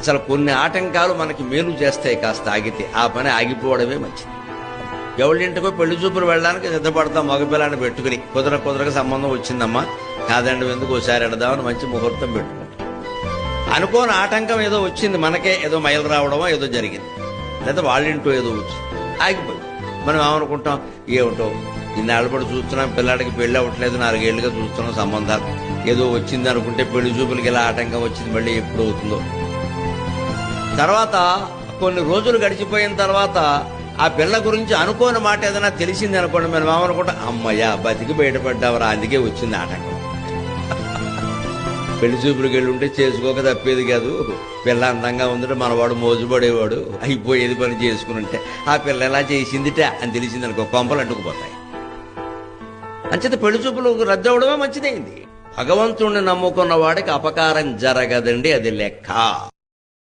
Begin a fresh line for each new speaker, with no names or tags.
అసలు కొన్ని ఆటంకాలు మనకి మేలు చేస్తాయి, కాస్త ఆగితే ఆ పని ఆగిపోవడమే మంచిది. ఎవరింటికో పెళ్లి చూపులు వెళ్ళడానికి సిద్ధపడతాం మగపిల్లాన్ని పెట్టుకుని, కుదరక సంబంధం వచ్చిందమ్మా, కాదండి ఎందుకు ఒకసారి ఎడదామని మంచి ముహూర్తం పెట్టుకుంటాం. అనుకోని ఆటంకం ఏదో వచ్చింది, మనకే ఏదో మైలు రావడమో ఏదో జరిగింది, లేదా వాళ్ళింటో ఏదో వచ్చింది, ఆగిపోయింది. మనం ఏమనుకుంటాం, ఏమిటో ఇన్నాళ్ళ పడి చూస్తున్నాం, పిల్లాడికి పెళ్ళి అవ్వట్లేదు, 4 ఏళ్లుగా చూస్తున్నాం సంబంధాలు, ఏదో వచ్చింది అనుకుంటే పెళ్లి చూపులకి ఇలా ఆటంకం వచ్చింది, మళ్ళీ ఎప్పుడు అవుతుందో. తర్వాత కొన్ని రోజులు గడిచిపోయిన తర్వాత ఆ పిల్ల గురించి అనుకోని మాట ఏదైనా తెలిసింది అనుకోండి, మనం ఏమనుకుంటాం, అమ్మయ్య బతికి బయటపడ్డావరా, అందుకే వచ్చింది ఆటంకం. పెళ్లి చూపులకు వెళ్ళి ఉంటే చేసుకోక తప్పేది కాదు, పిల్ల అందంగా ఉందంటే మనవాడు మోజుపడేవాడు, అయిపోయేది పని చేసుకుని ఉంటే, ఆ పిల్ల ఎలా చేసిందిట అని తెలిసింది అనుకో, కొంపలు అంటుకుపోతాయి. అంచేత పెళ్లి చూపులు రద్దు అవడమే మంచిదైంది. భగవంతుణ్ణి నమ్ముకున్న వాడికి అపకారం జరగదండి, అది లెక్క.